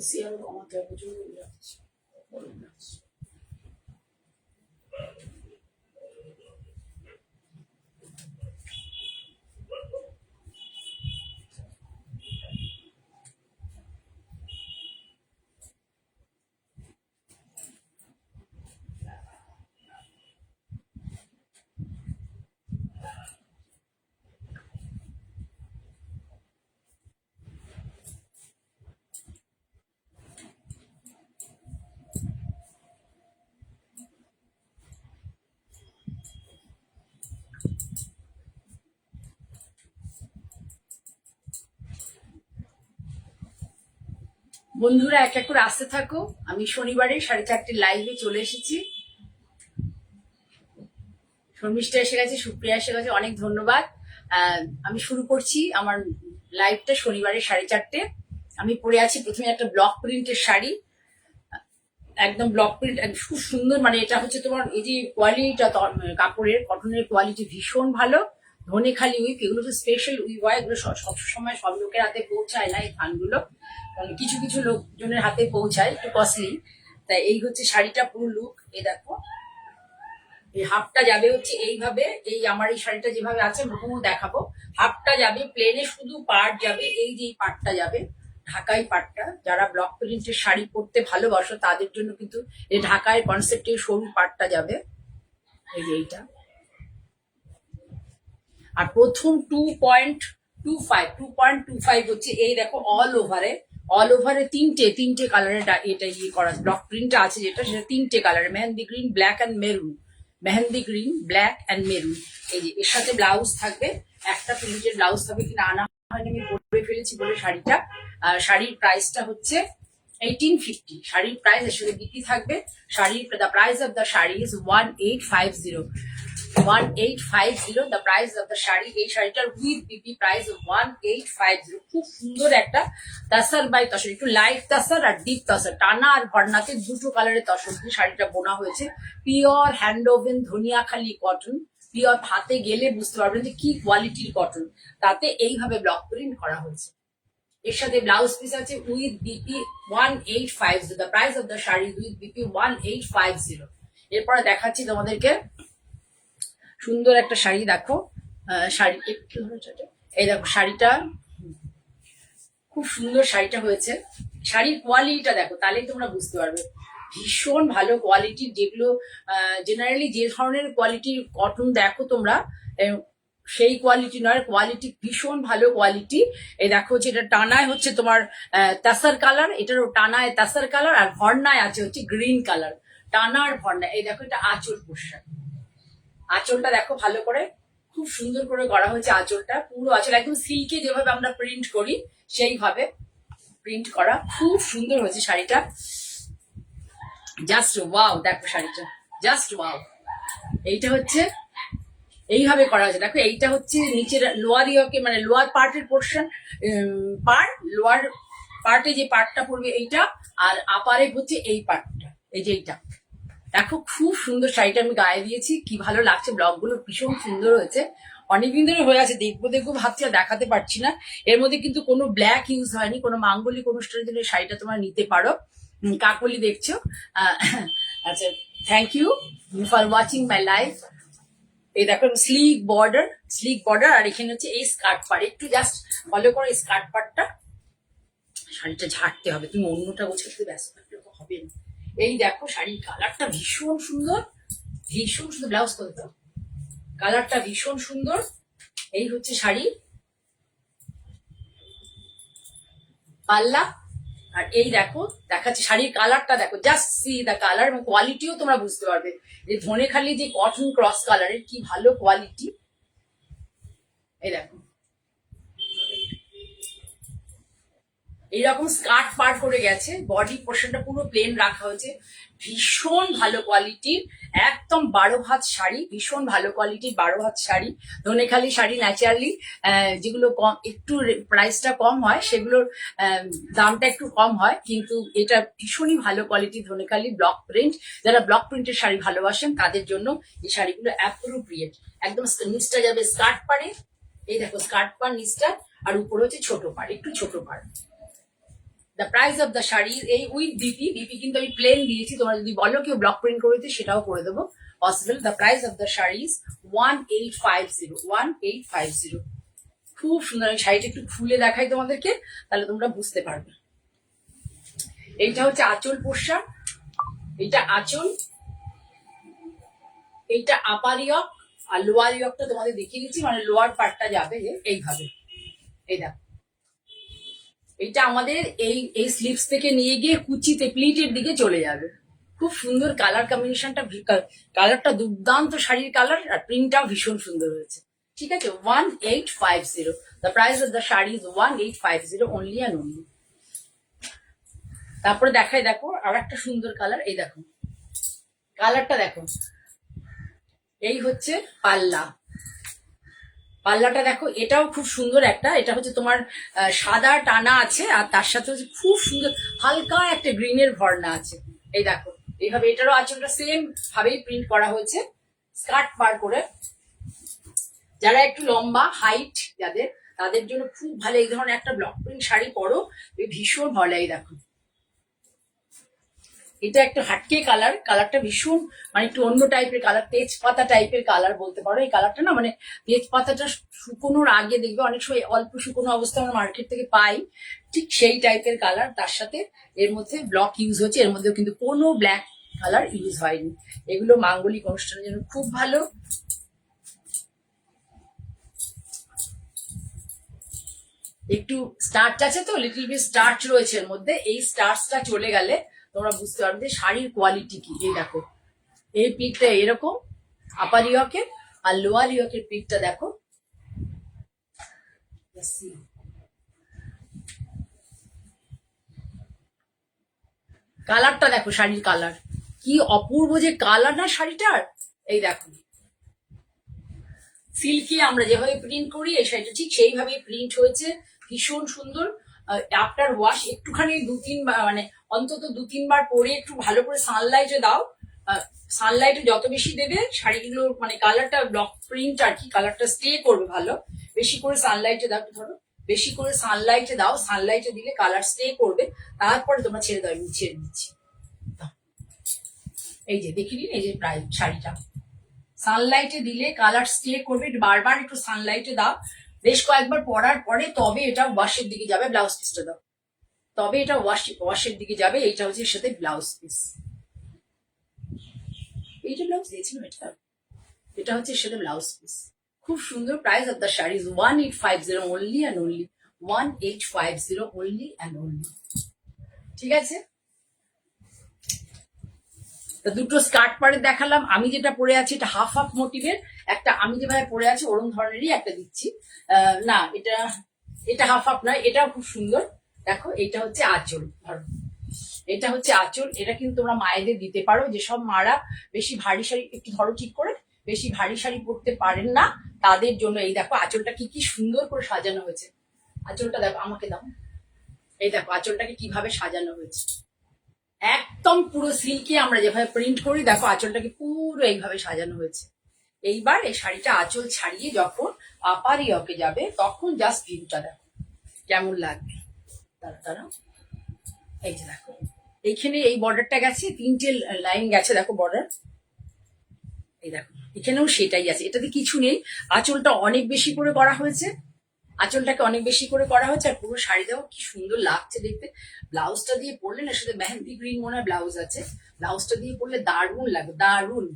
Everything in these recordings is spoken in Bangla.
এসি আরো কমাতে হবে, প্রচুর যাচ্ছে, গরম লাগছে। বন্ধুরা এক এক করে আসতে থাকো। আমি শনিবারে 4:30 লাইভে চলে এসেছি। শর্মিষ্ঠা এসে গেছে, সুপ্রিয়া এসে গেছে, অনেক ধন্যবাদ। আমি শুরু করছি আমার লাইভটা শনিবারে 4:30। আমি পরে আছি প্রথমে একটা ব্লক প্রিন্টের শাড়ি, একদম ব্লক প্রিন্ট, খুব সুন্দর। মানে এটা হচ্ছে তোমার এই যে কোয়ালিটিটা, কাপড়ের কটনের কোয়ালিটি ভীষণ ভালো। ধনেখালি উইপ, এগুলো তো স্পেশাল উইপ হয়, এগুলো সবসময় সব লোকের হাতে পৌঁছায় না এই থানগুলো, কারণ কিছু কিছু লোকজনের হাতে পৌঁছায়, একটু কস্টলি। তাই এই হচ্ছে শাড়িটা পুরো লুক। এই দেখো, এই হাফটা যাবে হচ্ছে এইভাবে, এই আমার এই শাড়িটা যেভাবে আছে মুখোমুখ দেখাবো। হাফটা যাবে প্লেনে, শুধু পাড় যাবে, এই যে পাড়টা যাবে ঢাকাই পাটটা। যারা ব্লক প্রিন্টের শাড়ি পরতে ভালোবাসো তাদের জন্য কিন্তু এই ঢাকায় কনসেপ্টের সরু পাটটা যাবে, এই যে এইটা। আর প্রথম 2.25 হচ্ছে এই দেখো, অল ওভারে তিনটে কালারের এটা ইয়ে করা ব্লক প্রিন্ট আছে, যেটা সেটা তিনটে colour, mehndi green, black and maroon. Mehndi green, black and maroon. এই যে এর সাথে ব্লাউজ থাকবে, একটা প্রিন্টের ব্লাউজ থাকবে, কিনা আনা হয়নি, আমি পরে ফেলেছি বলে শাড়িটা। শাড়ির প্রাইসটা হচ্ছে 1850। শাড়ির প্রাইস এর সাথে বিক্রি থাকবে। শাড়ির the price of the sari is 1850। 1850 the price of the sari. এই শাড়িটার উইথ বিপি প্রাইস 1850। খুব সুন্দর একটা তাসার বাই তসর, একটু লাইট তাসার আর ডিপ তাসার, টানা আর ভরনাতে দুটো কালারের তসর দিয়ে শাড়িটা বোনা হয়েছে। Pure hand woven Dhaniakhali cotton, pure, হাতে গেলে বুঝতে পারবেন যে কি কোয়ালিটির কটন, তাতে এইভাবে ব্লক প্রিন্ট করা হয়েছে। এর সাথে ব্লাউজ পিস আছে with BP 1850। The price of the sari with BP 1850। এরপরে দেখাচ্ছি তোমাদেরকে সুন্দর একটা শাড়ি। দেখো শাড়ি একটু, এই দেখো শাড়িটা খুব সুন্দর, শাড়িটা হয়েছে। শাড়ির কোয়ালিটিটা দেখো, তাহলেই তোমরা বুঝতে পারবে ভীষণ ভালো কোয়ালিটির। যেগুলো জেনারেলি যে ধরনের কোয়ালিটির কটন দেখো তোমরা, সেই কোয়ালিটি নয়, কোয়ালিটি ভীষণ ভালো কোয়ালিটি। এই দেখো হচ্ছে এটা টানায় হচ্ছে তোমার তাসার কালার, এটারও টানায় তাসার কালার, আর ভর্নায় আছে হচ্ছে গ্রিন কালার। টানা আর ভর্না। এই দেখো এটা আঁচল পোশাক, আঁচলটা দেখো ভালো করে, খুব সুন্দর করে করা হয়েছে আঁচলটা। পুরো আঁচল একদম সিল্কে যেভাবে আমরা প্রিন্ট করি সেইভাবে প্রিন্ট করা, খুব সুন্দর হয়েছে শাড়িটা। জাস্ট ওয়াও, দেখো শাড়িটা জাস্ট ওয়াও। এইটা হচ্ছে এইভাবে করা হয়েছে, দেখো এইটা হচ্ছে নিচের লোয়ার ইয়কে, মানে লোয়ার পার্টের পোর্শন, লোয়ার পার্টে যে পার্টটা পড়বে এইটা, আর আপারে হচ্ছে এই পার্টটা, এই যে এইটা। দেখো খুব সুন্দর শাড়িটা আমি গায়ে দিয়েছি, কি ভালো লাগছে। ব্লগগুলো ভীষণ সুন্দর হয়েছে, অনেকদিন ধরে হয়ে আছে, দেখবো ভাবছি আর দেখাতে পারছি না। এর মধ্যে কিন্তু কোনো ব্ল্যাক ইউজ হয়নি, কোনো মাঙ্গলিক অনুষ্ঠানের জন্য শাড়িটা তোমরা নিতে পারো। কাকলি দেখছো, আচ্ছা, thank you for watching my live. এই দেখো স্লিক বর্ডার, আর এখানে হচ্ছে এই স্কার্ট পার্ট, একটু জাস্ট ফলো করো এই স্কার্ট পার্টটা। শাড়িটা ঝাড়তে হবে, তুমি অন্যটা গোছাতে ব্যস্ত থাকলে হবে না। এই দেখো শাড়ির কালারটা ভীষণ সুন্দর, ভীষণ সুন্দর। ব্লাউজ করে দাও, কালারটা ভীষণ সুন্দর। এই হচ্ছে শাড়ি পাল্লা, আর এই দেখো দেখাচ্ছে শাড়ির কালারটা দেখো, জাস্ট সি দ্য কালার, এবং কোয়ালিটিও তোমরা বুঝতে পারবে। এই ধনেখালি যে কটন ক্রস কালারের কি ভালো কোয়ালিটি। এই দেখো এইরকম স্কার্ট পার করে গেছে, বডি পোর্শনটা পুরো প্লেন রাখা হয়েছে, ভীষণ ভালো কোয়ালিটির, একদম 12 হাত শাড়ি, ভীষণ ভালো কোয়ালিটির 12 হাত শাড়ি। ধনেখালি শাড়ি ন্যাচারালি যেগুলো কম, একটু প্রাইসটা কম হয়, সেগুলোর দামটা একটু কম হয়, কিন্তু এটা ভীষণই ভালো কোয়ালিটির ধনেখালি ব্লক প্রিন্ট। যারা ব্লক প্রিন্টের শাড়ি ভালোবাসেন তাদের জন্য এই শাড়িগুলো অ্যাপ্রোপ্রিয়েট। একদম নিচটা যাবে স্কার্ট পাড়ে, এই দেখো স্কার্ট পাড় নিচটা, আর উপরে হচ্ছে ছোট পাড়, একটু ছোট পাড়। The price of the sari এই উইথ ডিপি কিন্তু আমি প্লেন দিয়েছি, তোমরা যদি বলো কেউ ব্লক প্রিন্ট করে দিতে সেটাও করে দেবো, possible. The price of the sari 1850। খুব সুন্দর। আমি শাড়িটা একটু খুলে দেখাই তোমাদেরকে, তাহলে তোমরা বুঝতে পারবে। এইটা হচ্ছে আঁচল পোশাক, এইটা আঁচল, এইটা আপার ইয়ক, আর লোয়ার ইয়কটা তোমাদের দেখিয়ে দিচ্ছি, মানে লোয়ার পার্টটা যাবে এইভাবে। এই দেখো, এইটা আমাদের এই স্লিভস থেকে নিয়ে গিয়ে কুচিতে প্লিটের দিকে চলে যাবে। খুব সুন্দর কালার কম্বিনেশনটা, কালারটা দুর্দান্ত শাড়ির কালার, আর প্রিন্টটাও ভীষণ সুন্দর হয়েছে। ঠিক আছে, 1850। The price of the sari is 1850 only and only. তারপরে দেখাই, দেখো আর একটা সুন্দর কালার। এই দেখো কালারটা দেখো, এই হচ্ছে পাল্লা, পাল্লাটা দেখো, এটাও খুব সুন্দর একটা। এটা হচ্ছে তোমার সাদা টানা আছে, আর তার সাথে হচ্ছে খুব সুন্দর হালকা একটা গ্রিনের ভর্ণা আছে। এই দেখো এইভাবে, এটারও আঁচলটা সেম ভাবেই প্রিন্ট করা হয়েছে, স্কার্ট পার করে। যারা একটু লম্বা হাইট যাদের, তাদের জন্য খুব ভালো এই ধরনের একটা ব্লক প্রিন্ট শাড়ি পরো, ভীষণ ভালো লাগে। দেখো এটা একটা হাটকে কালার, কালারটা ভীষণ মানে একটু অন্য টাইপের কালার, তেজপাতা টাইপের কালার বলতে পারো। এই কালারটা না, মানে তেজপাতাটা শুকোনোর আগে দেখবে অনেক সময় অল্প শুকনো অবস্থায় আমরা মার্কেট থেকে পাই, ঠিক সেই টাইপের কালার। তার সাথে এর মধ্যে ব্লক ইউজ হচ্ছে, এর মধ্যেও কিন্তু কোনো ব্ল্যাক কালার ইউজ হয়নি। এগুলো মাঙ্গলিক অনুষ্ঠানের জন্য খুব ভালো। একটু স্টার্চ আছে তো, লিটল বিট স্টার্চ রয়েছে এর মধ্যে। এই স্টার্চটা চলে গেলে তোমরা বুঝতে পারবে শাড়ির কোয়ালিটি কি। এই দেখো, এই পিকটা এরকম আপার ইয়কের, আর লোয়ার ইয়কের পিকটা দেখো। কালারটা দেখো, শাড়ির কালার কি অপূর্ব যে কালার না শাড়িটার। এই দেখো, সিল্কি আমরা যেভাবে প্রিন্ট করি এই শাড়িটা ঠিক সেইভাবে প্রিন্ট হয়েছে, ভীষণ সুন্দর। আফটার ওয়াশ একটুখানি মানে অন্তত 2-3 বার পরে একটু ভালো করে সানলাইটে দাও। সানলাইটে যত বেশি দেবে শাড়িগুলোর মানে কালারটা, ব্লক প্রিন্ট আর কি, কালারটা স্টে করবে ভালো। বেশি করে সানলাইটে দাও, ধরো বেশি করে সানলাইটে দাও, সানলাইটে দিলে কালার স্টে করবে। তারপরে তোমরা ছেড়ে দাও, আমি ছেড়ে দিচ্ছি। এই যে দেখি নিন, এই যে প্রায় শাড়িটা সানলাইটে দিলে কালার স্টে করবে। বারবার একটু সানলাইটে দাও, বেশ কয়েকবার পরার পরে তবে এটা ওয়াশের দিকে যাবে। ব্লাউজ পিসটা দাও, তবে এটা ওয়াশের দিকে যাবে। এইটা হচ্ছে সাথে ব্লাউজ পিস, এইটা ব্লাউজ দিয়েছিলাম, এটা হচ্ছে সাথে ব্লাউজ পিস। খুব সুন্দর। Price of the sari 1850 only and only, 1850 only and only. ঠিক আছে, দুটো স্কার্ট পারে দেখালাম। আমি যেটা পরে আছি এটা হাফ হাফ মোটিভের একটা, আমি যেভাবে পরে আছি ওরম ধরনেরই একটা দিচ্ছি। না, এটা হাফ হাফ নয়, এটাও খুব সুন্দর। দেখো এটা হচ্ছে আঁচল, ধরো এটা হচ্ছে আঁচল। এটা কিন্তু তোমরা মায়েদের দিতে পারো, যেসব মারা বেশি ভারী শাড়ি, একটু ধরো ঠিক করে, বেশি ভারী শাড়ি পরতে পারেন না তাদের জন্য। এই দেখো আঁচলটা কি সুন্দর করে সাজানো হয়েছে। আঁচলটা দেখো, আমাকে দাও। এই দেখো আঁচলটাকে কিভাবে সাজানো হয়েছে, একদম পুরো সিল্কে আমরা যেভাবে প্রিন্ট করি। দেখো আঁচলটাকে পুরো এইভাবে সাজানো হয়েছে। এইবার এই শাড়িটা আঁচল ছাড়িয়ে যখন আপার ইয়কে যাবে তখন জাস্ট ভিউটা দেখো কেমন লাগবে। তারা এই যে দেখো, এইখানে এই বর্ডারটা গেছে, 3টে লাইন গেছে দেখো বর্ডার। এই দেখো এখানেও সেটাই আছে, এটাতে কিছু নেই। আঁচলটা অনেক বেশি করে করা হয়েছে, আঁচলটাকে অনেক বেশি করে করা হয়েছে। আর পুরো শাড়ি দেখো কি সুন্দর লাগছে দেখতে। ব্লাউজটা দিয়ে পরলে না, সাথে মেহেন্দি গ্রিন মনে হয় ব্লাউজ আছে, ব্লাউজটা দিয়ে পরলে দারুণ লাগবে, দারুণ।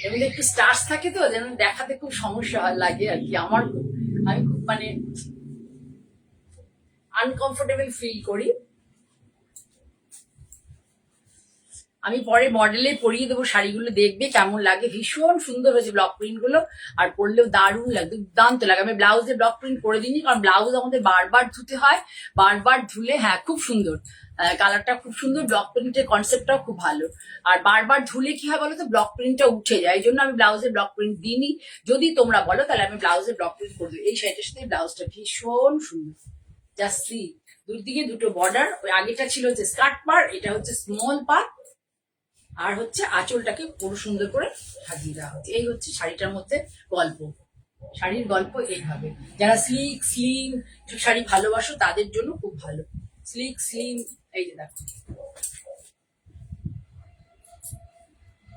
এমনি একটু স্টার্চ থাকে তো, যেন দেখাতে খুব সমস্যা লাগে আর কি। আমি খুব মানে আনকমফোর্টেবল ফিল করি। আমি পরে মডেলে পরিয়ে দেবো শাড়িগুলো, দেখবে কেমন লাগে। ভীষণ সুন্দর হয়েছে ব্লক প্রিন্ট গুলো, আর পরলেও দারুণ লাগে, দুর্দান্ত লাগে। আমি ব্লাউজে ব্লক প্রিন্ট করে দিইনি, কারণ ব্লাউজ আমাদের বারবার ধুতে হয়, বারবার ধুলে হ্যাঁ খুব সুন্দর কালারটা, খুব সুন্দর। ব্লক প্রিন্টের কনসেপ্টটাও খুব ভালো। আর বারবার ধুলে কি হয় বলো তো, ব্লক প্রিন্টটা উঠে যায়। এই জন্য আমি ব্লাউজে ব্লক প্রিন্ট দিইনি। যদি তোমরা বলো তাহলে আমি ব্লাউজে ব্লক প্রিন্ট করে দিই। এই শাড়িটার সাথে ব্লাউজটা ভীষণ সুন্দর, জাস্ট সি। দুদিকে দুটো বর্ডার, ওই আগেটা ছিল হচ্ছে স্কার্ট পার্ট, এটা হচ্ছে স্মল পার্ট, আর হচ্ছে আঁচলটাকে পুরো সুন্দর করে সাজিয়ে দেওয়া হচ্ছে। এই হচ্ছে শাড়িটার মধ্যে গল্প। শাড়ির গল্প এইভাবে, যারা স্লিক স্লিম শাড়ি ভালোবাসো তাদের জন্য খুব ভালো। স্লিক স্লিম, এই যে দেখো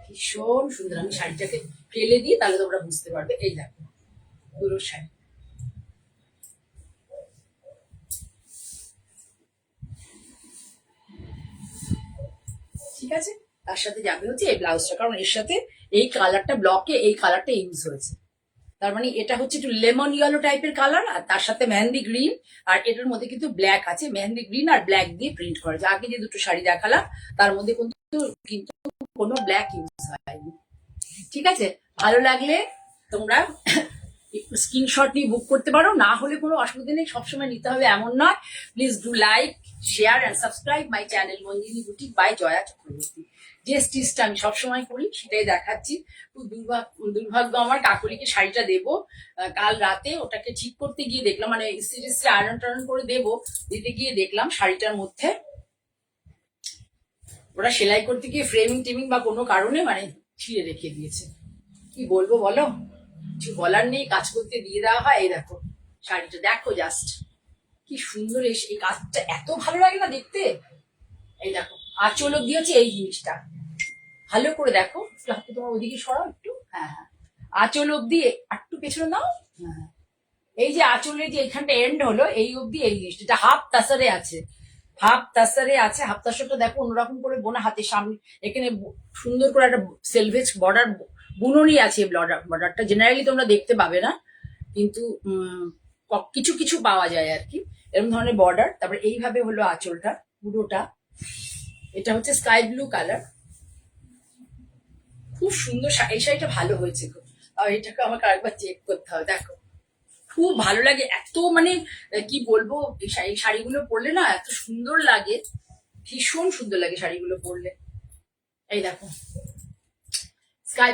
ভীষণ সুন্দর। আমি শাড়িটাকে ফেলে দিই তাহলে তোমরা বুঝতে পারবে। এই দেখো পুরো শাড়ি, ঠিক আছে। তার সাথে যাবে হচ্ছে এই ব্লাউজটা, কারণ এর সাথে এই কালারটা ব্লকে এই কালারটা ইউজ হয়েছে। তার মানে এটা হচ্ছে একটু লেমন ইয়েলো টাইপের কালার, আর তার সাথে মেহেন্দি গ্রিন, আর এটার মধ্যে কিন্তু ব্ল্যাক আছে। মেহেন্দি গ্রিন আর ব্ল্যাক দিয়ে প্রিন্ট করা যায়। আগে যে দুটো শাড়ি দেখালাম তার মধ্যে কিন্তু কিন্তু কোনো ব্ল্যাক ইউজ হয়নি, ঠিক আছে। ভালো লাগলে তোমরা স্ক্রিনশট নিয়ে বুক করতে পারো, না হলে কোনো অসুবিধা নেই, সবসময় নিতে হবে এমন নয়। Please do like, share and subscribe my channel Manjini boutique by Joya Chakraborty. যে স্টিচটা আমি সবসময় করি সেটাই দেখাচ্ছি। খুব দুর্ভাগ্য আমার, কাকুলিকে শাড়িটা দেবো কাল রাতে, ওটাকে ঠিক করতে গিয়ে দেখলাম, মানে ইস্ত্রি আয়রন টায়রন করে দেবো, দিতে গিয়ে দেখলাম শাড়িটার মধ্যে ওরা সেলাই করতে গিয়ে ফ্রেমিং টেমিং বা কোনো কারণে মানে ছিঁড়ে রেখে দিয়েছে। কি বলবো বলো, কিছু বলার নেই, কাজ করতে দিয়ে দেওয়া হয়। এই দেখো শাড়িটা দেখো জাস্ট কি সুন্দর, এই কাজটা এত ভালো লাগে না দেখতে। এই দেখো আঁচল অব্দি হচ্ছে এই জিনিসটা, ভালো করে দেখো, হাতে তোমার ওদিকে সরাও একটু, হ্যাঁ হ্যাঁ, আঁচল অব্দি একটু পেছনে দাও, হ্যাঁ, এই যে আঁচলের যে এখানটা এন্ড হলো এই অব্দি এই জিনিসটা হাফ তাসারে আছে, হাফ তাসারে আছে। হাফ তাসারটা দেখো অন্যরকম করে বোনা, হাতের সামনে এখানে সুন্দর করে একটা সেলভেজ বর্ডার বুননি আছে। বর্ডারটা জেনারেলি তোমরা দেখতে পাবে না, কিন্তু কিছু কিছু পাওয়া যায় আর কি, এরকম ধরনের বর্ডার। তারপরে এইভাবে হলো আঁচলটা পুরোটা, এটা হচ্ছে স্কাই ব্লু কালার, খুব সুন্দর। এই শাড়িটা ভালো হয়েছে খুব, আর এটাকে আমাকে আরেকবার চেক করতে হবে। দেখো খুব ভালো লাগে, এত মানে কি বলবো, এই শাড়িগুলো পরলে না এত সুন্দর লাগে, ভীষণ সুন্দর লাগে শাড়িগুলো পরলে। এই দেখো স্কাই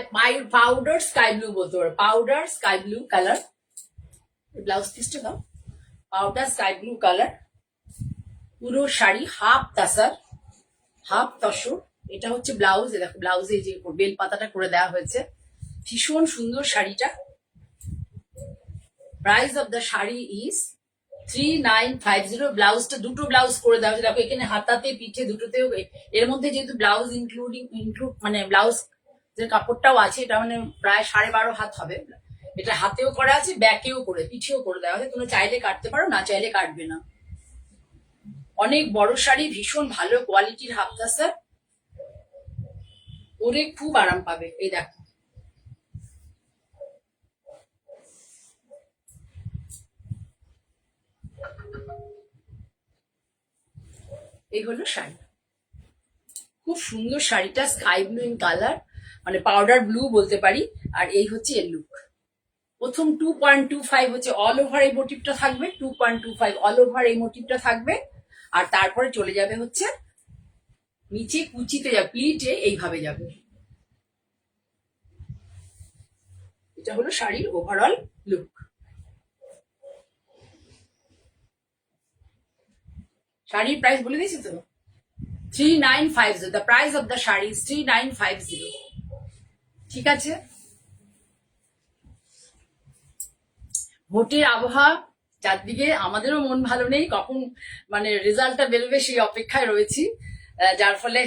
পাউডার স্কাই ব্লু বলতে পারো, powder sky blue colour. Blouse পিসটা দাও, পাউডার স্কাই ব্লু কালার, পুরো শাড়ি হাফ তাসার হাফ তসর। এটা হচ্ছে ব্লাউজ, দেখো ব্লাউজে যে বেল পাতাটা করে দেওয়া হয়েছে, ভীষণ সুন্দর শাড়িটা। Price of the sari is 3950। ব্লাউজটা দুটো ব্লাউজ করে দেওয়া হয়েছে, দেখো এখানে হাতাতে পিঠে দুটোতেও। এর মধ্যে যেহেতু ব্লাউজ ইনক্লুড মানে ব্লাউজ যে কাপড়টাও আছে, এটা মানে প্রায় 12.5 হাত হবে। এটা হাতেও করা আছে, ব্যাকেও করে, পিঠেও করে দেওয়া হয়েছে। তুমি চাইলে কাটতে পারো, না চাইলে কাটবে না। অনেক বড় শাড়ি, ভীষণ ভালো কোয়ালিটির হাফ তাসার, পরে খুব আরাম পাবে। এই দেখো এই হলো শাড়ি, খুব সুন্দর শাড়িটা, স্কাই ব্লু ইন কালার, মানে পাউডার ব্লু বলতে পারি। আর এই হচ্ছে এর লুক। প্রথম 2.25 হচ্ছে অল ওভার এই মোটিভটা থাকবে, 2.25 অল ওভার এই মোটিভটা থাকবে। আর তারপরে চলে যাবে হচ্ছে নিচে কুচিতে যাবে, প্লিটে এইভাবে যাবে। এটা হলো শাড়ির ওভারঅল লুক। শাড়ির প্রাইস বলে দিয়েছি তো, 3950। The price of the sari is 3950, ঠিক আছে। ভোটের আবহাওয়া চারদিকে, আমাদেরও মন ভালো নেই, কখন মানে রেজাল্টটা বেরোবে সেই অপেক্ষায় রয়েছি, যার ফলে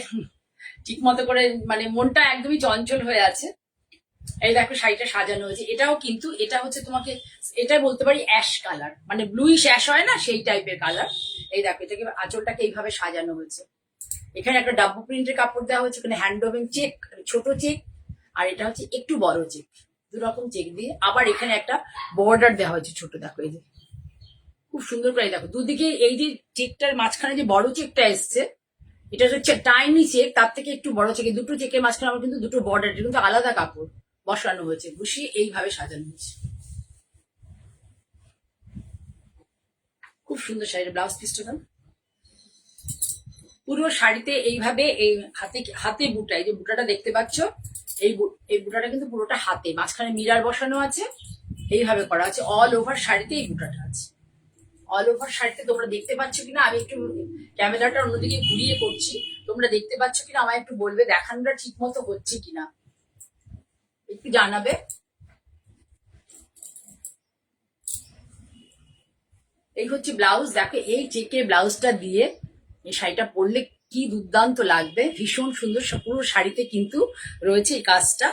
ঠিক মতো করে মানে মনটা একদমই চঞ্চল হয়ে আছে। এই দেখো শাড়িটা সাজানো হয়েছে, এটাও কিন্তু এটা হচ্ছে তোমাকে, এটা বলতে পারি অ্যাশ কালার, মানে ব্লুইশ অ্যাশ হয় না সেই টাইপের কালার। এই দেখো এটাকে আঁচলটাকে এইভাবে সাজানো হয়েছে, এখানে একটা ডাব্বু প্রিন্টের কাপড় দেওয়া হয়েছে, এখানে হ্যান্ড ওভেন চেক, ছোট চেক, আর এটা হচ্ছে একটু বড় চেক, দুরকম চেক দিয়ে আবার এখানে একটা বর্ডার দেওয়া হয়েছে ছোট। দেখো এই যে খুব সুন্দর করে দেখো দুদিকে এই যে চেকটার মাঝখানে যে বড় চেকটা এসছে, এটা হচ্ছে টাইনি চেক, তার থেকে একটু বড় চেক, দুটো চেকের মাঝখানে আমার কিন্তু দুটো বর্ডার, কিন্তু আলাদা কাপড় বসানো হয়েছে, বসিয়ে এইভাবে সাজানো হয়েছে। খুব সুন্দর শাড়ির ব্লাউজ পিসটা দাম। পুরো শাড়িতে এইভাবে এই হাতে হাতে বুটা, এই যে বুটাটা দেখতে পাচ্ছ, এই বুটাটা কিন্তু পুরোটা হাতে, মাঝখানে মিরার বসানো আছে, এইভাবে করা আছে। অল ওভার শাড়িতে এই বুটাটা আছে, অল ওভার শাড়িতে। তোমরা দেখতে পাচ্ছ কিনা, আমি একটু ক্যামেরাটা অন্যদিকে ঘুরিয়ে করছি, তোমরা দেখতে পাচ্ছ কিনা আমায় একটু বলবে, দেখানোটা ঠিক মতো হচ্ছে কিনা একটু জানাবে। এই হচ্ছে ব্লাউজ। দেখো এই চেকের ব্লাউজটা দিয়ে এই শাড়িটা পরলে কি দুর্দান্ত লাগবে, ভীষণ সুন্দর। পুরো শাড়িতে কিন্তু রয়েছে এই কাজটা।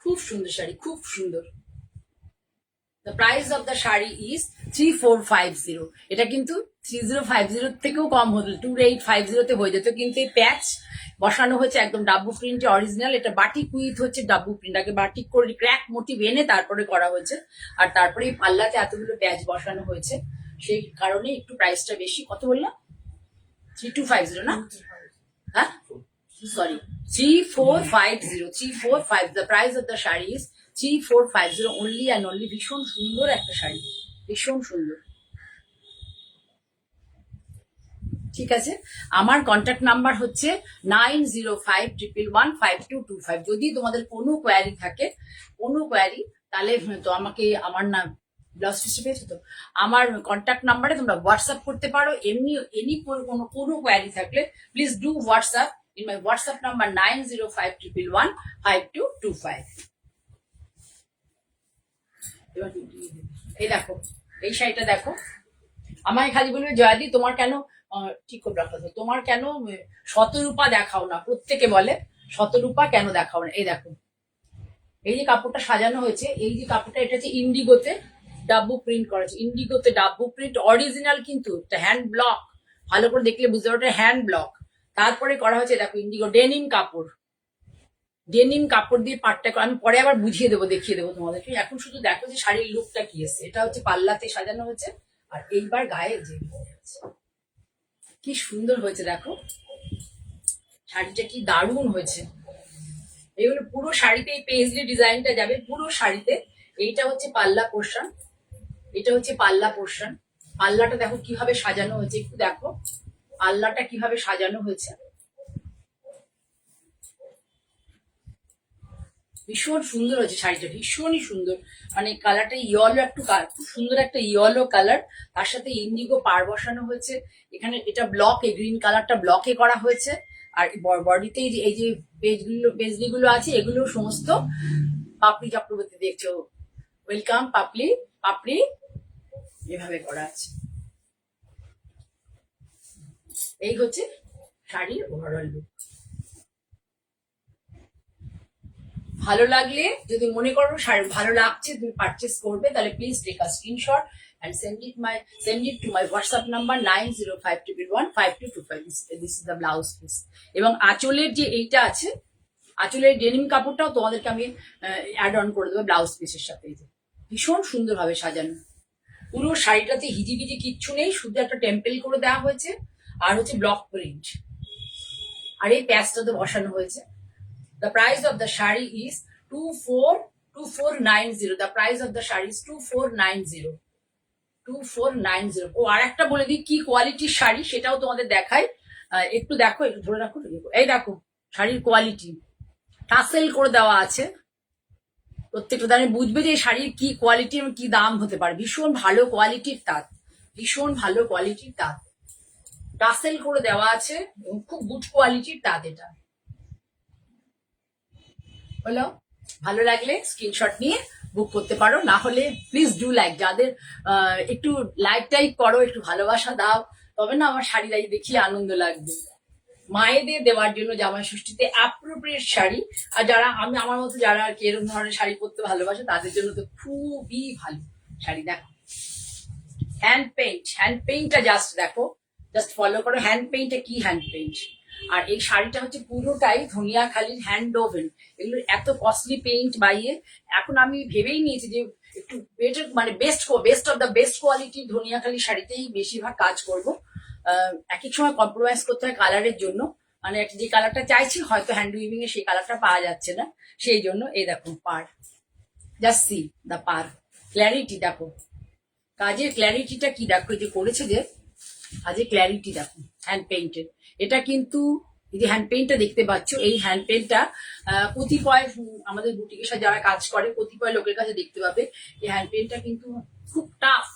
খুব সুন্দর শাড়ি, খুব সুন্দর। The price of the sari is 3450। এটা কিন্তু 3050 থেকেও কম হতো, 2850 হয়ে যেত, কিন্তু এই প্যাচ বসানো হয়েছে একদম ডাব্বু প্রিন্টে অরিজিনাল। এটা বাটিক উইথ হচ্ছে ডাব্বু প্রিন্ট, আগে বাটিক করে ক্র্যাক মোটিভ এনে তারপরে করা হয়েছে, আর তারপরে এই পাল্লাতে এতগুলো প্যাচ বসানো হয়েছে, সেই কারণে একটু প্রাইসটা বেশি। কত বললাম? 3250 না? হ্যাঁ, sorry, 3450, 3450. The price of the sari is 3450 only and only. ভীষণ সুন্দর একটা শাড়ি, ভীষণ সুন্দর। ঠিক আছে, আমার কন্ট্যাক্ট নাম্বার হচ্ছে 9051115225। যদি তোমাদের কোনো কোয়ারি থাকে, কোনো কোয়ারি, তাহলে তো আমাকে, আমার নাম ব্লাউজ পিসটা পেয়েছো তো, আমার কন্ট্যাক্ট নাম্বারে তোমরা হোয়াটসঅ্যাপ করতে পারো। এমনি এনি কোনো কোয়ারি থাকলে please do WhatsApp in my WhatsApp number 9051115225. এই দেখো, এই শাড়িটা দেখো। আমায় খালি বলবে জয়াদি তোমার কেন ঠিক করে রাখা, তোমার কেন শতরূপা দেখাও না, প্রত্যেকে বলে শতরূপা কেন দেখাও না। এই দেখো, এই যে কাপড়টা সাজানো হয়েছে, এই যে কাপড়টা, এটা হচ্ছে ইন্ডিগোতে ডাব্বু প্রিন্ট করা আছে, ইন্ডিগোতে ডাব্বু প্রিন্ট অরিজিনাল, কিন্তু এটা হ্যান্ড ব্লক, ভালো করে দেখলে বুঝতে পারো এটা হ্যান্ড ব্লক। তারপরে করা হয়েছে দেখো ইন্ডিগো ডেনিম কাপড়, ডেনিম কাপড় দিয়ে পাটটা, আমি পরে আবার বুঝিয়ে দেবো, দেখিয়ে দেবো তোমাদেরকে। এখন শুধু দেখো যে শাড়ির লুকটা কি এসছে। এটা হচ্ছে পাল্লাতে সাজানো হয়েছে, আর এইবার গায়ে যে কি সুন্দর হয়েছে দেখো, শাড়িটা কি দারুণ হয়েছে। এইগুলো পুরো শাড়িতে এই পেজলি ডিজাইনটা যাবে পুরো শাড়িতে। এইটা হচ্ছে পাল্লা পোর্শন, এটা হচ্ছে পাল্লা পোর্শন। পাল্লাটা দেখো কিভাবে সাজানো হয়েছে, একটু দেখো পাল্লাটা কিভাবে সাজানো হয়েছে, ভীষণ সুন্দর হয়েছে শাড়িটা, ভীষণই সুন্দর। মানে কালারটা ইয়েলো, একটু খুব সুন্দর একটা ইয়েলো কালার, তার সাথে ইন্ডিগো পার বসানো হয়েছে এখানে। এটা ব্লকে, গ্রিন কালারটা ব্লকে করা হয়েছে। আর বডিতে এই যে পেজগুলো আছে, এগুলো সমস্ত পাপড়ি চক্রবর্তী, দেখছো, ওয়েলকাম পাপড়ি পাপড়ি এভাবে করা আছে। এই হচ্ছে শাড়ির ওভারঅল লুক। ভালো লাগলে, যদি মনে করো শাড়ি ভালো লাগছে, তুমি পারচেস করবে, তাহলে please take a screenshot and send it to my WhatsApp number 9051115225. This is the blouse piece. এবং আঁচলের যে এইটা আছে, আঁচলের ডেনিম কাপড়টাও তোমাদেরকে আমি অ্যাড অন করে দেবো ব্লাউজ পিসের সাথে। ভীষণ সুন্দরভাবে সাজানো, পুরো শাড়িটাতে হিজিবিজি কিচ্ছু নেই, শুধু একটা টেম্পেল করে দেওয়া হয়েছে, আর হচ্ছে ব্লক প্রিন্ট, আর এই প্যাচটাতে বসানো হয়েছে। The price of the shari is 2490. The price of the shari is 2490. 2490. ও আর একটা বলে দিই কি কোয়ালিটির শাড়ি, সেটাও তোমাদের দেখাই। একটু দেখো, একটু ধরে রাখো। এই দেখো শাড়ির কোয়ালিটি, টাসেল করে দেওয়া আছে প্রত্যেকটা দামে, বুঝবে যে শাড়ির কি কোয়ালিটি এবং কি দাম হতে পারে। ভীষণ ভালো কোয়ালিটির তাঁত, ভীষণ ভালো কোয়ালিটির তাঁত, টাসেল করে দেওয়া আছে এবং খুব গুড কোয়ালিটির তাঁত। এটা হলো, ভালো লাগলে স্ক্রিনশট নিয়ে বুক করতে পারো, না হলে প্লিজ ডু লাইক। যাদের একটু লাইক টাইক করো, একটু ভালোবাসা দাও, তবে না আমার শাড়ি দেখিয়ে আনন্দ লাগবে। মায়েদের দেওয়ার জন্য জামাই ষষ্ঠীতে অ্যাপ্রোপ্রিয়েট শাড়ি, আর যারা আমার মতো যারা আর কি এরকম ধরনের শাড়ি পরতে ভালোবাসে, তাদের জন্য তো খুবই ভালো শাড়ি। দেখো হ্যান্ড পেইন্টটা জাস্ট দেখো, জাস্ট ফলো করো হ্যান্ড পেইন্টটা কি, হ্যান্ড পেইন্ট। আর এই শাড়িটা হচ্ছে পুরোটাই ধনিয়াখালীর হ্যান্ড ওভেন। এগুলো এত কস্টলি পেইন্ট বাইয়ে, এখন আমি ভেবেই নিয়েছি যে একটু বেটার, মানে বেস্ট অফ দ্য বেস্ট কোয়ালিটির ধনিয়াখালী শাড়িতেই বেশিরভাগ কাজ করব। এক এক সময় কম্প্রোমাইজ করতে হয় কালারের জন্য, মানে যে কালারটা চাইছি হয়তো হ্যান্ড উইভিং এ সেই কালারটা পাওয়া যাচ্ছে না, সেই জন্য। এই দেখো পার, জাস্ট সি দ্য পার ক্ল্যারিটি, দেখো কাজের ক্ল্যারিটিটা কি, দেখো যে করেছে যে কাজের ক্ল্যারিটি দেখো হ্যান্ড পেইন্টের। এটা কিন্তু এই যে হ্যান্ড পেইন্টটা দেখতে পাচ্ছ, এই হ্যান্ড পেইন্টটা কতিপয় আমাদের বুটিকের সাথে যারা কাজ করে কতিপয় লোকের কাছে দেখতে পাবে। এই হ্যান্ড পেইন্টটা কিন্তু খুব টাফ,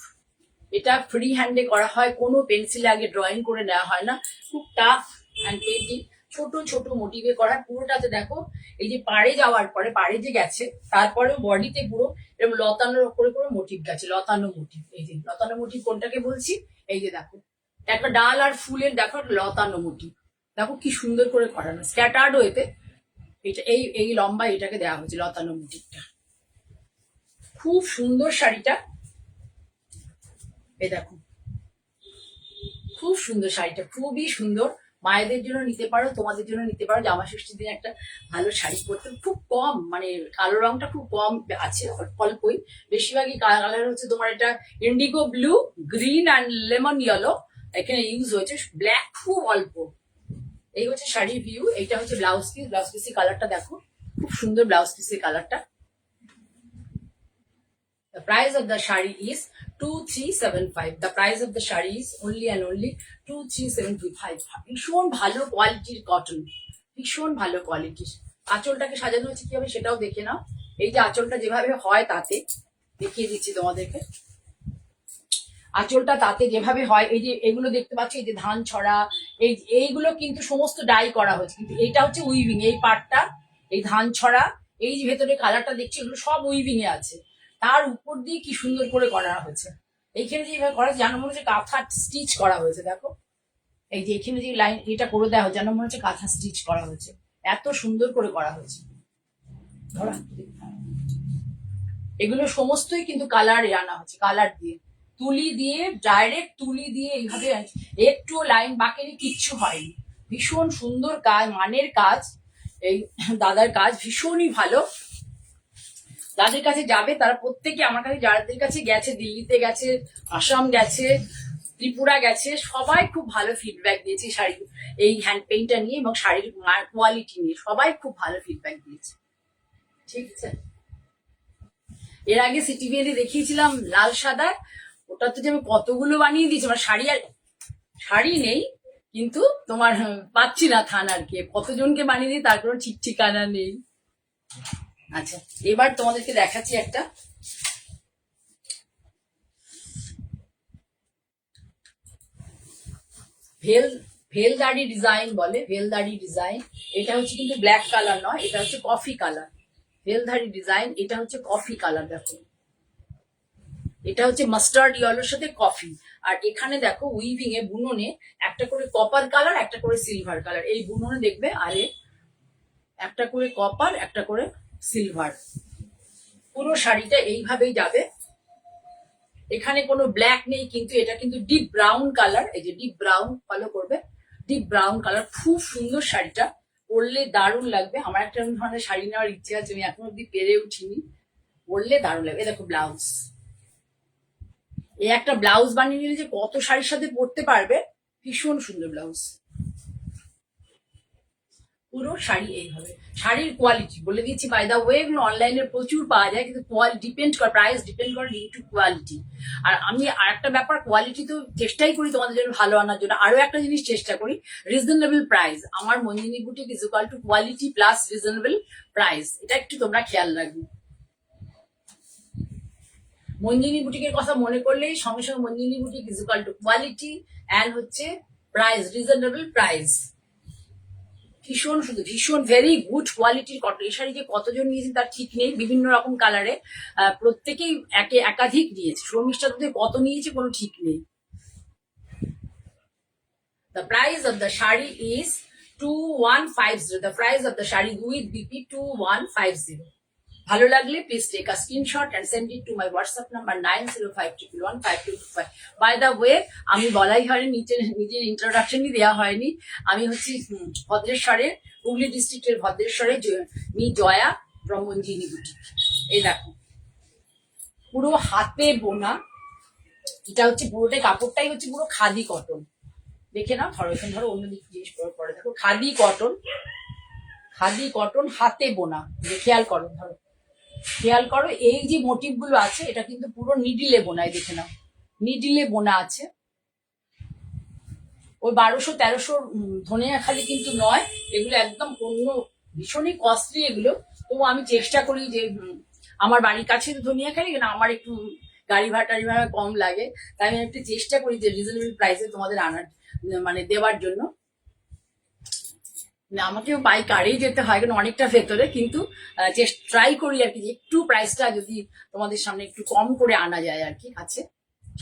এটা ফ্রি হ্যান্ডে করা হয়, কোনো পেন্সিলে আগে ড্রয়িং করে নেওয়া হয় না, খুব টাফ হ্যান্ড পেইন্টিং। ছোট ছোট মোটিভে করা, পুরোটাতে দেখো এই যে পাড়ে যাওয়ার পরে, পাড়ে যে গেছে তারপরেও বডিতে পুরো এরকম লতানোর করে করে মোটিভ গেছে, লতানো মোটিভ। এই যে লতানো মোটিভ কোনটাকে বলছি, এই যে দেখো একটা ডাল আর ফুলের দেখো লতানো মোটিভ, দেখো কি সুন্দর করে করানো, স্ক্যাটার্ড ওয়েতে এটা এই এই লম্বা এটাকে দেওয়া হয়েছে লতানো মোটিভটা। খুব সুন্দর শাড়িটা, এই দেখো খুব সুন্দর শাড়িটা, খুবই সুন্দর। মায়েদের জন্য নিতে পারো, তোমাদের জন্য নিতে পারো, জামা ষষ্ঠীর দিনে একটা ভালো শাড়ি পরতে। খুব কম, মানে কালো রংটা খুব কম আছে, অল্পই। বেশিরভাগই কালার হচ্ছে তোমার এটা Indigo blue, green and lemon yellow এখানে ইউজ হয়েছে, ব্ল্যাক খুব অল্প। এই হচ্ছে শাড়ির ভিউ। এইটা হচ্ছে ব্লাউজ পিস, ব্লাউজ পিসের কালারটা দেখো, খুব সুন্দর ব্লাউজ পিসের কালারটা। The price of the shari is 2375. The price of the shari is only and only 2375. ভীষণ ভালো কোয়ালিটির কটন, ভীষণ ভালো কোয়ালিটির। আঁচলটাকে সাজানো হচ্ছে কিভাবে সেটাও দেখে নাও। এই যে আঁচলটা যেভাবে হয় তাতে দেখিয়ে দিচ্ছি তোমাদেরকে, আঁচলটা তাতে যেভাবে হয়, এই যে এগুলো দেখতে পাচ্ছ, এই যে ধান ছড়া, এইগুলো কিন্তু সমস্ত ডাই করা হয়েছে, কিন্তু এটা হচ্ছে উইভিং। এই পার্টটা, এই ধান ছড়া, এই যে ভেতরে কালারটা দেখছি, এগুলো সব উইভিং এ আছে। তার উপর দিয়ে কি সুন্দর করে করা হয়েছে। এইখানে যেভাবে করা যেন মনে হচ্ছে কাঁথা স্টিচ করা হয়েছে, দেখো এই যে এখানে যে লাইন এটা করে দেওয়া হয় যেন মনে হচ্ছে কাঁথা স্টিচ করা হয়েছে, এত সুন্দর করে করা হয়েছে। এগুলো সমস্তই কিন্তু কালারে আনা হচ্ছে, কালার দিয়ে, তুলি দিয়ে, ডাইরেক্ট তুলি দিয়ে এইভাবে, একটু লাইন বাকি কিচ্ছু হয়নি। ভীষণ সুন্দর কাজ, মানের কাজ, এই দাদার কাজ ভীষণই ভালো। যাদের কাছে যাবে তারা প্রত্যেকে, আমার কাছে যাদের কাছে গেছে, দিল্লিতে গেছে, আসাম গেছে, ত্রিপুরা গেছে, সবাই খুব ভালো ফিডব্যাক দিয়েছে শাড়ি, এই হ্যান্ড পেইন্টটা নিয়ে এবং শাড়ির কোয়ালিটি নিয়ে সবাই খুব ভালো ফিডব্যাক দিয়েছে। ঠিক আছে, এর আগে সিটিভিএনে দেখিয়েছিলাম লাল সাদা, ওটা তো যে আমি কতগুলো বানিয়ে দিয়েছি, আমার শাড়ি আর শাড়ি নেই, কিন্তু তোমার পাচ্ছি না থান আর কি, কতজনকে বানিয়ে দিই তার কোনো ঠিক ঠিকানা নেই। আচ্ছা, এবার তোমাদেরকে দেখাচ্ছি একটা ভেলদারি ডিজাইন বলে, ভেলদারি ডিজাইন। এটা হচ্ছে কিন্তু ব্ল্যাক কালার নয়, এটা হচ্ছে কফি কালার। ভেলধারি ডিজাইন, এটা হচ্ছে কফি কালার, দেখো এটা হচ্ছে মাস্টার্ড ইয়েলোর সাথে কফি। আর এখানে দেখো উইভিং এ বুননে একটা করে কপার কালার, একটা করে সিলভার কালার, এই বুননে দেখবে, আরে একটা করে কপার, একটা করে সিলভার। পুরো শাড়িটা এইভাবেই যাবে, এখানে কোনো ব্ল্যাক নেই, কিন্তু এটা কিন্তু ডিপ ব্রাউন কালার, এই যে ডিপ ব্রাউন ফলো করবে, ডিপ ব্রাউন কালার। খুব সুন্দর শাড়িটা, পরলে দারুণ লাগবে। আমার একটা ধরনের শাড়ি নেওয়ার ইচ্ছে আছে, আমি এখন অব্দি পেরে উঠিনি, পরলে দারুণ লাগবে। দেখো ব্লাউজ, এই একটা ব্লাউজ বানিয়ে নিলে যে কত শাড়ির সাথে পরতে পারবে, ভীষণ সুন্দর ব্লাউজ। পুরো শাড়ি এইভাবে। শাড়ির কোয়ালিটি বলে দিচ্ছি, বাই দা ওয়ে, এগুলো অনলাইনে প্রচুর পাওয়া যায়, কিন্তু ডিপেন্ড করে, প্রাইস ডিপেন্ড করে ইনটু কোয়ালিটি। আর আমি আর একটা ব্যাপার, কোয়ালিটি তো চেষ্টাই করি তোমাদের জন্য ভালো আনার জন্য, আরো একটা জিনিস চেষ্টা করি, রিজনেবল প্রাইস। আমার Manjini boutique is equal to quality plus reasonable price, এটা একটু তোমরা খেয়াল রাখবে। মঞ্জিনী বুটিকের কথা মনে করলেই সঙ্গে সঙ্গে Manjini boutique is equal to quality and হচ্ছে প্রাইস, রিজনেবল প্রাইস। ভীষণ সুন্দর, ভীষণ ভেরি গুড কোয়ালিটির কটন। এই শাড়ি যে কতজন নিয়েছে তার ঠিক নেই, বিভিন্ন রকম কালারে প্রত্যেকেই একাধিক নিয়েছে, শর্মিষ্ঠা কত নিয়েছে কোনো ঠিক নেই। The price of the shari is 2150. The price of the shari with BP 2150. ভালো লাগলে please take a screenshot and send it to my WhatsApp number 9052115225। By the way, আমি বলাই হয়নি, নিজের ইন্ট্রোডাকশনই দেওয়া হয়নি। আমি হচ্ছি ভদ্রেশ্বরের, হুগলি ডিস্ট্রিক্টের ভদ্রেশ্বরের মি জয়া ফ্রম মঞ্জিনী বুটিক। এই দেখো পুরো হাতে বোনা, এটা হচ্ছে পুরোটাই, কাপড়টাই হচ্ছে পুরো খাদি কটন। দেখে নাও, ধরো এখানে, ধরো অন্য দিক জিনিস পরে দেখো, খাদি কটন, খাদি কটন হাতে বোনা। খেয়াল করো, ধরো খেয়াল করো, এই যে মোটিভ গুলো আছে এটা কিন্তু পুরো নিডিলে বোনায়, দেখে নাও নিডিলে বোনা আছে। ওই 1200-1300 ধনিয়াখালি কিন্তু নয়, এগুলো একদম অন্য, ভীষণই কস্টলি এগুলো। তো আমি চেষ্টা করি যে, আমার বাড়ির কাছে তো ধনিয়াখালি, না আমার একটু গাড়ি ভাড়া কম লাগে, তাই আমি একটু চেষ্টা করি যে রিজনেবল প্রাইসে তোমাদের আনার, মানে দেওয়ার জন্য। না, আমাকেও বাই কারেই যেতে হয়, কারণ অনেকটা ভেতরে, কিন্তু ট্রাই করি আর কি যে একটু প্রাইসটা যদি তোমাদের সামনে একটু কম করে আনা যায় আর কি কাছে।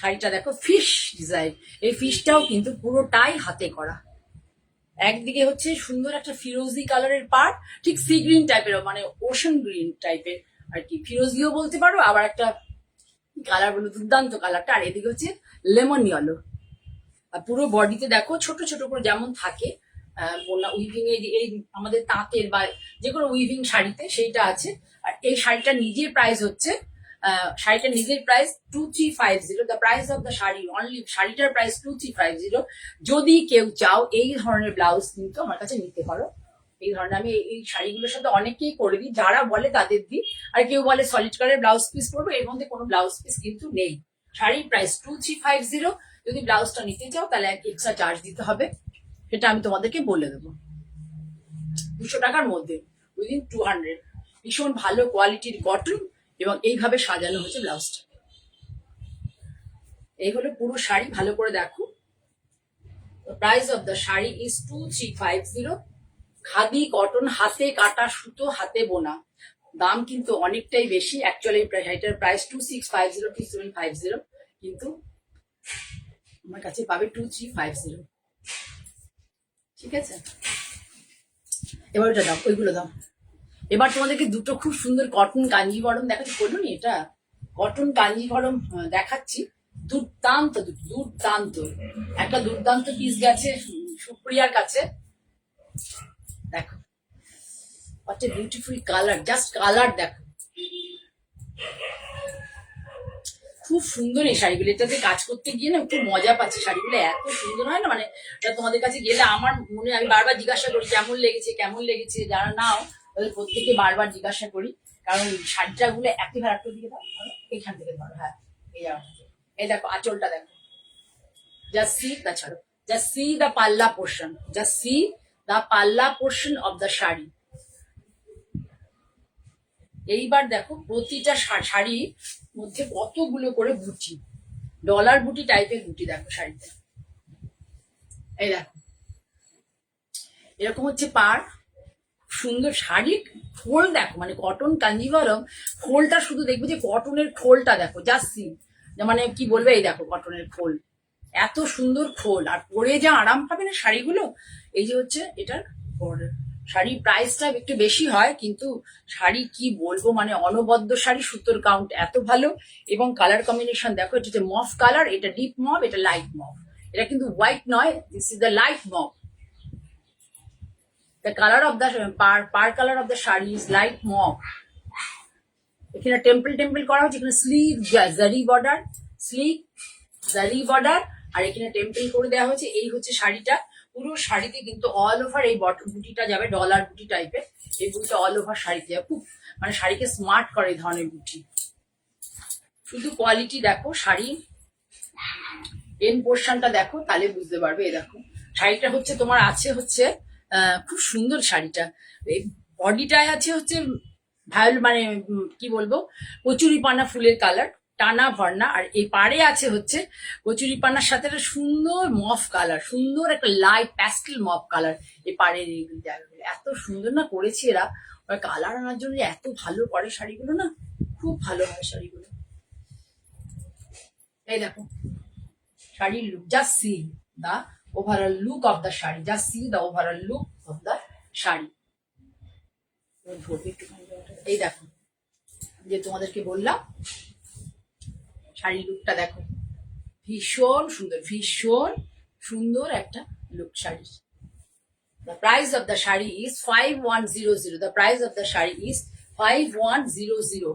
শাড়িটা দেখো ফিশ ডিজাইন, এই ফিশটাও কিন্তু পুরোটাই হাতে করা। একদিকে হচ্ছে সুন্দর একটা ফিরোজি কালারের পাড়, ঠিক সি গ্রিন টাইপের, মানে ওশান গ্রিন টাইপের আর কি, ফিরোজিও বলতে পারো, আবার একটা কালার বলো দুর্দান্ত কালারটা। আর এদিকে হচ্ছে লেমন ইয়েলো। আর পুরো বডিতে দেখো ছোট ছোট করে যেমন থাকে বোনা উইভিং, এই আমাদের তাঁতের বা যে কোনো উইভিং শাড়িতে সেইটা আছে। আর এই শাড়িটা নিজের প্রাইস হচ্ছে শাড়িটার নিজের price 2350, the price of the sari only, শাড়িটার প্রাইস 2350। যদি কেউ চাও এই ধরনের ব্লাউজ কিন্তু আমার কাছে নিতে পারো। এই ধরনের আমি এই শাড়িগুলোর সাথে অনেকেই করে দিই, যারা বলে তাদের দিই। আর কেউ বলে সলিড কালারের ব্লাউজ পিস করবো, এর মধ্যে কোনো ব্লাউজ পিস কিন্তু নেই। শাড়ির প্রাইস 2350। যদি ব্লাউজটা নিতে চাও তাহলে এক্সট্রা চার্জ দিতে হবে, সেটা আমি তোমাদেরকে বলে দেবো। 200 টাকার মধ্যে, উইদিন 200। ভীষণ ভালো কোয়ালিটির কটন, এবং এইভাবে সাজানো হয়েছে ব্লাউজটা। এই হলো পুরো শাড়ি, ভালো করে দেখো। Price of the sari is 2350। Khadi cotton, হাতে কাটা সুতো, হাতে বোনা। দাম কিন্তু অনেকটাই বেশি, অ্যাকচুয়ালি শাড়িটার প্রাইস 2650, 2750, কিন্তু আমার কাছে পাবে 2350। ঠিক আছে, এবার ওটা দাও, ওইগুলো দাও। এবার তোমাদেরকে দুটো খুব সুন্দর কটন কাঞ্জিভরম দেখাচ্ছি। বললো নি এটা কটন কাঞ্জিভরম দেখাচ্ছি, দুর্দান্ত দুর্দান্ত একটা দুর্দান্ত পিস গেছে সুপ্রিয়ার কাছে। দেখো what a beautiful colour, just colour দেখো, খুব সুন্দর এই শাড়িগুলো। এটাতে কাজ করতে গিয়ে না খুব মজা পাচ্ছি, শাড়িগুলো এত সুন্দর হয় না, মানে তোমাদের কাছে গেলে আমার মনে, আমি বারবার জিজ্ঞাসা করি কেমন লেগেছে কেমন লেগেছে, যারা নাও তাদের প্রত্যেকে বারবার জিজ্ঞাসা করি, কারণ শাড়িটা গুলো একেবারে একটা দিকে ধরো, এইখান থেকে ধরো, হ্যাঁ এই জায়গাটা, এই দেখো আঁচলটা দেখো, জাস্ট সি দা, ছাড়ো, জাস্ট সি দা পাল্লা পোর্শন, জাস্ট সি দা পাল্লা পোর্শন অফ দ্য শাড়ি। এইবার দেখো প্রতিটা শাড়ির মধ্যে কতগুলো করে বুটি, ডলার বুটি টাইপের বুটি দেখো শাড়িতে। এই দেখো এরকম হচ্ছে পাড়, সুন্দর শাড়ি। খোল দেখো, মানে কটন কাঞ্জিভরম খোলটা শুধু দেখবে যে কটনের খোলটা দেখো, জাস্ট মানে কি বলবে, এই দেখো কটনের খোল, এত সুন্দর খোল, আর পরে যা আরাম পাবে না শাড়িগুলো। এই যে হচ্ছে এটার বর্ডার। শাড়ির প্রাইসটা একটু বেশি হয়, কিন্তু শাড়ি কি বলবো, মানে অনবদ্য শাড়ি, সুতোর কাউন্ট এত ভালো, এবং কালার কম্বিনেশন দেখো, এটা হচ্ছে মফ কালার, এটা ডিপ মফ, এটা লাইট মফ, এটা কিন্তু হোয়াইট নয়, this is the light mauve. The color of the par color of the sari is light mauve। এখানে টেম্পল করা হচ্ছে, এখানে sleeve zari border, sleeve zari border, আর এখানে টেম্পল করে দেওয়া হয়েছে। এই হচ্ছে শাড়িটা, পুরো শাড়িতে কিন্তু অল ওভার এই বুটিটা যাবে, ডলার বুটি টাইপের, এই বুটিটা অল ওভার শাড়িতে যাবে, খুব মানে শাড়িকে স্মার্ট করে এই ধরনের বুটি। শুধু কোয়ালিটি দেখো, শাড়ি এন পোর্শনটা দেখো, তাহলে বুঝতে পারবে। এই দেখো শাড়িটা হচ্ছে তোমার আছে হচ্ছে খুব সুন্দর শাড়িটা, বডিটায় আছে হচ্ছে ভায়োল, মানে কি বলবো, কচুরিপানা ফুলের কালার, টানা ভর্না। আর এই পাড়ে আছে হচ্ছে কচুরিপানার সাথে একটা সুন্দর মফ কালার, সুন্দর একটা লাইট প্যাস্টেল মফ কালার। এই পাড়ের এই জায়গাগুলো এত সুন্দর না করেছে এরা, কালার আনার জন্য এত ভালো করে শাড়িগুলো না, খুব ভালো হয় শাড়িগুলো। এই দেখো শাড়ির look, just see the overall look of the sari, just see the overall look of the sari. এই দেখো যে তোমাদেরকে বললাম, শাড়ির লুকটা দেখো, ভীষণ সুন্দর, ভীষণ সুন্দর একটা লুক শাড়ির। The price of the sari is 5100. The price of the sari is 5100।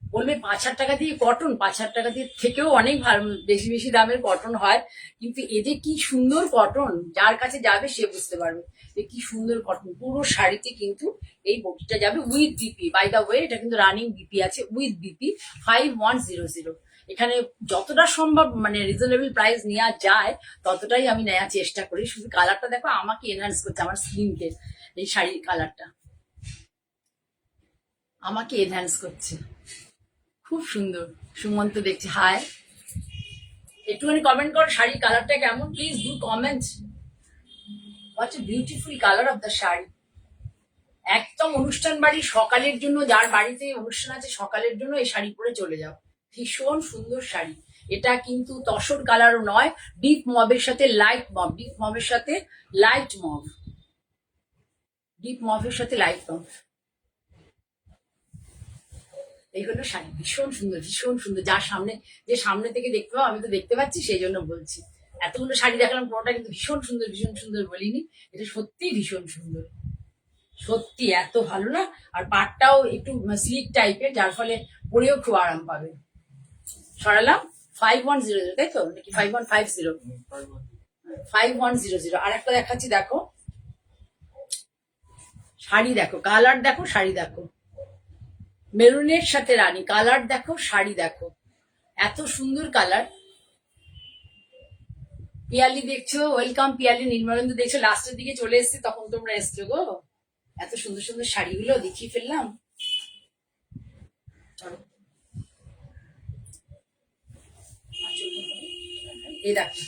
বলবে 5,000 টাকা দিয়ে কটন, 5,000 টাকা দিয়ে থেকেও অনেক ভালো, বেশি বেশি দামের কটন হয়, কিন্তু এদের কি সুন্দর কটন, যার কাছে যাবে সে বুঝতে পারবে যে কি সুন্দর কটন। পুরো শাড়িতে কিন্তু এই বটিটা যাবে with BP, by the way এটা কিন্তু রানিং বিপি আছে, উইথ বিপি 5100। এখানে যতটা সম্ভব মানে রিজনেবল প্রাইস নেওয়া যায় ততটাই আমি নেওয়ার চেষ্টা করি। শুধু কালারটা দেখো আমাকে এনহান্স করছে, আমার স্কিনকে এই শাড়ির কালারটা আমাকে এনহান্স করছে, খুব সুন্দর। সুমন্ত দেখছি, হাই, একটুখানি কমেন্ট করো শাড়ির কালারটা কেমন, please do comment. What a beautiful colour of the sari. একদম অনুষ্ঠান বাড়ি সকালের জন্য, যার বাড়িতে অনুষ্ঠান আছে সকালের জন্য এই শাড়ি পরে চলে যাও। ভীষণ সুন্দর শাড়ি। এটা কিন্তু তসর কালারও নয়, ডিপ মবের সাথে লাইট মব, ডিপ মবের সাথে লাইট মব, ডিপ মবের সাথে লাইট মব। এই হলো শাড়ি, ভীষণ সুন্দর, ভীষণ সুন্দর। যার সামনে, যে সামনে থেকে দেখতে পাবো, আমি তো দেখতে পাচ্ছি সেই জন্য বলছি। এতগুলো শাড়ি দেখালাম, কোনোটা কিন্তু ভীষণ সুন্দর, ভীষণ সুন্দর বলিনি, এটা সত্যি ভীষণ সুন্দর, সত্যি এত ভালো না। আর পাটটাও একটু স্লিক টাইপের, যার ফলে পরেও খুব আরাম পাবে। সরালাম 5100, তাই তো নাকি 5150? 5100। আর একটা দেখাচ্ছি, দেখো শাড়ি, দেখো কালার, দেখো শাড়ি, দেখো মেরুনের সাথে রানী, কালার দেখো, শাড়ি দেখো, এত সুন্দর কালার। পিয়ালি দেখছো, ওয়েলকাম পিয়ালি। নির্মলেন্দু দেখছো, লাস্টের দিকে চলে এসছি, তখন তোমরা এসছো গো। এত সুন্দর সুন্দর শাড়িগুলো দেখিয়ে ফেললাম। চলো, এই দেখো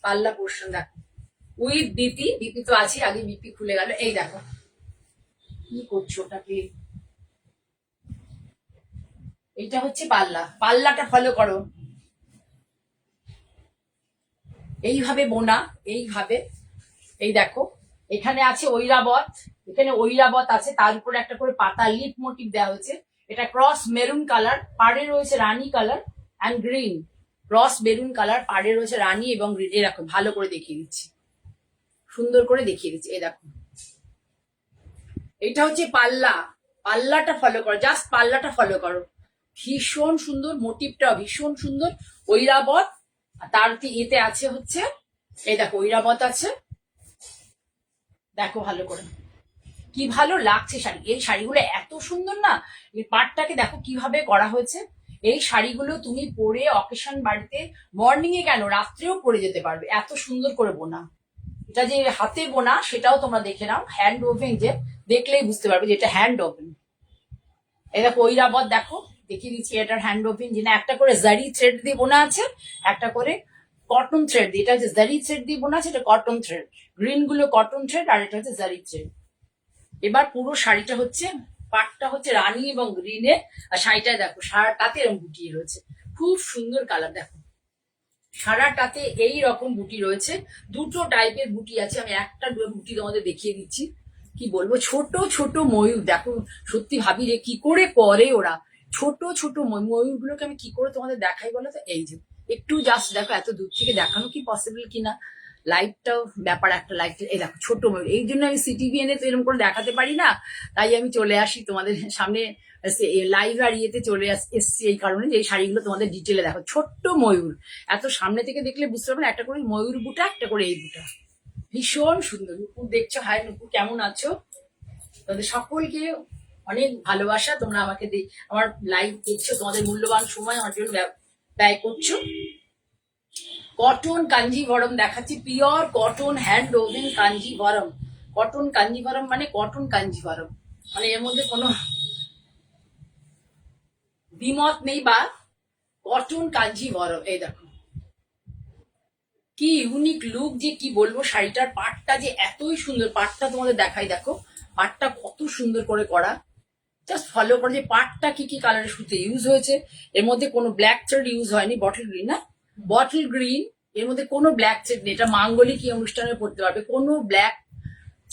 পাল্লা পোর্শন, দেখো উইথ বিপি, বিপি তো আছে, আগে বিপি খুলে গেল। এই দেখো কি করছো ওটাকে, এইটা হচ্ছে পাল্লা, পাল্লাটা ফলো করো। এইভাবে বোনা, এইভাবে। এই দেখো এখানে আছে ঐরাবত, এখানে ঐরাবত আছে, তার উপরে একটা করে পাতা লিপ মোটিভ দেওয়া হয়েছে। এটা ক্রস মেরুন কালার, পাড়ে রয়েছে রানী colour and green. Cross maroon colour, পাড়ে রয়েছে রানী এবং গ্রিন। এই দেখো ভালো করে দেখিয়ে দিচ্ছি, সুন্দর করে দেখিয়ে দিচ্ছি। এই দেখো এটা হচ্ছে পাল্লা, পাল্লাটা ফলো করো, জাস্ট পাল্লাটা ফলো করো। ভীষণ সুন্দর, মোটিভটা ভীষণ সুন্দর। ঐরাবত, তার এতে আছে হচ্ছে, এই দেখো ঐরাবত আছে, দেখো ভালো করে কি ভালো লাগছে শাড়ি। এই শাড়িগুলো এত সুন্দর না, এই পাটটাকে দেখো কিভাবে করা হয়েছে। এই শাড়িগুলো তুমি পরে অকেশন বাড়িতে মর্নিং এ কেন, রাত্রেও পরে যেতে পারবে, এত সুন্দর করে বোনা। এটা যে হাতে বোনা সেটাও তোমরা দেখে নাও, হ্যান্ড ওভেন, যে দেখলেই বুঝতে পারবে যে এটা হ্যান্ড ওভেন। এই দেখো ঐরাবত, দেখো দেখিয়ে দিচ্ছি, এটার হ্যান্ড ওভেন, যেটা একটা করে জারি থ্রেড দিয়ে বোনা আছে, একটা করে কটন থ্রেড দিয়ে। এটা হচ্ছে জারি থ্রেড দিয়ে বোনা আছে, এটা কটন থ্রেড, গ্রিন গুলো কটন থ্রেড, আর এটা হচ্ছে জারি থ্রেড। এবার পুরো শাড়িটা হচ্ছে, পাটটা হচ্ছে রানী এবং গ্রিনে, আর শাড়িটায় দেখো সারাটাতে এরকম বুটি রয়েছে, খুব সুন্দর কালার। দেখো সারাটাতে এই রকম বুটি রয়েছে, দুটো টাইপের বুটি আছে। আমি একটা বুটি তোমাদের দেখিয়ে দিচ্ছি, কি বলবো, ছোট ছোট ময়ূর। দেখো সত্যি ভাবি যে কি করে করে ওরা, ছোট ছোট ময়ূরগুলোকে আমি কি করে তোমাদের দেখাই বলো তো। এই যে একটু জাস্ট দেখো, এত দূর থেকে দেখানো কি পসিবল কিনা, লাইটটাও ব্যাপার একটা, লাইট। এই দেখো ছোট ময়ূর, এই জন্য আমি সিটিভি এনে তো এরকম করে দেখাতে পারি না, তাই আমি চলে আসি তোমাদের সামনে, লাইভ আর ইয়েতে চলে এসছি এই কারণে যে এই শাড়িগুলো তোমাদের ডিটেলে দেখো। ছোট্ট ময়ূর, এত সামনে থেকে দেখলে বুঝতে পারবে না, একটা করে ময়ূর বুটা, একটা করে এই বুটা, ভীষণ সুন্দর। নুপুর দেখছো, হাই নুপুর, কেমন আছো? তোমাদের সকলকে অনেক ভালোবাসা, তোমরা আমাকে আমার লাইভ দেখছো, তোমাদের মূল্যবান সময় আমার জন্য ব্যয় করছো। কটন কাঞ্জিভরম দেখাচ্ছি, pure cotton hand woven Kanjivaram. Cotton Kanjivaram মানে কটন কাঞ্জিভরম, মানে এর মধ্যে কোনো দ্বিমত নেই, বা কটন কাঞ্জিভরম। এই দেখো কি ইউনিক লুক, যে কি বলবো। শাড়িটার পাটটা যে এতই সুন্দর, পাটটা তোমাদের দেখাই, দেখো পাটটা কত সুন্দর করে করা। জাস্ট ফলো করে যে পাটটা কি কি কালারের সুতে ইউজ হয়েছে। এর মধ্যে কোনো ব্ল্যাক থ্রেড ইউজ হয়নি, বটল গ্রিন না, বটল গ্রিন, এর মধ্যে কোনো ব্ল্যাক থ্রেড নেই। এটা মাঙ্গলিক অনুষ্ঠানে পড়তে পারবে, কোনো ব্ল্যাক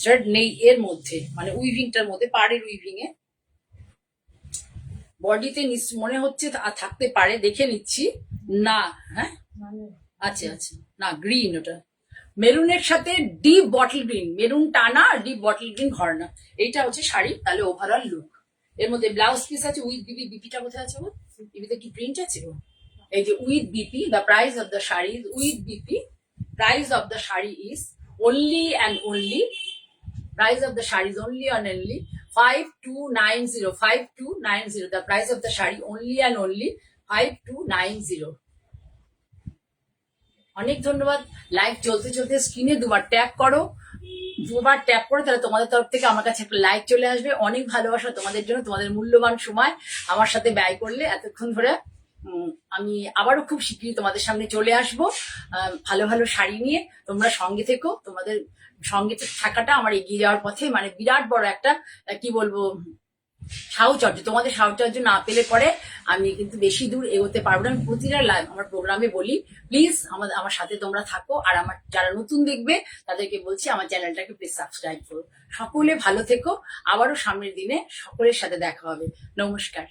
থ্রেড নেই এর মধ্যে, মানে উইভিংটার মধ্যে, পাড়ের উইভিং এ। বডিতে মনে হচ্ছে থাকতে পারে, দেখে নিচ্ছি না। হ্যাঁ আচ্ছা আচ্ছা, না গ্রিন, ওটা মেরুনের সাথে ডিপ বটল গ্রিন, মেরুন টানা আর ডিপ বটল গ্রিন ঘরনা। এইটা হচ্ছে শাড়ি, তাহলে ওভারঅল লুক। এর মধ্যে ব্লাউজ পিস আছে উইথ বিপি, বিপিটা কোথায় আছে? বিপিতে কি প্রিন্ট আছে? এই যে with BP, the price of the sari with BP, price of the sari is only and only, price of the shari is only and only 5290, 5290, the price of the shari only and only 5290। অনেক ধন্যবাদ। লাইভ চলতে চলতে স্ক্রিনে দুবার ট্যাপ করো, দুবার ট্যাপ করে তাহলে তোমাদের তরফ থেকে আমার কাছে একটা লাইক চলে আসবে। অনেক ভালোবাসা তোমাদের জন্য, তোমাদের মূল্যবান সময় আমার সাথে ব্যয় করলে এতক্ষণ ধরে। আমি আবারও খুব শীঘ্রই তোমাদের সামনে চলে আসবো ভালো ভালো শাড়ি নিয়ে। তোমরা সঙ্গে থেকো, তোমাদের সঙ্গে থাকাটা আমার এগিয়ে যাওয়ার পথে মানে বিরাট বড় একটা কি বলবো সাহচর্য। তোমাদের সাহচর্য না পেলে পরে আমি কিন্তু বেশি দূর এগোতে পারবো না। আমি প্রতিটা লাইভ আমার প্রোগ্রামে বলি, প্লিজ আমার সাথে তোমরা থাকো। আর আমার যারা নতুন দেখবে তাদেরকে বলছি আমার চ্যানেলটাকে প্লিজ সাবস্ক্রাইব করো। সকলে ভালো থেকো, আবারও সামনের দিনে সকলের সাথে দেখা হবে। নমস্কার।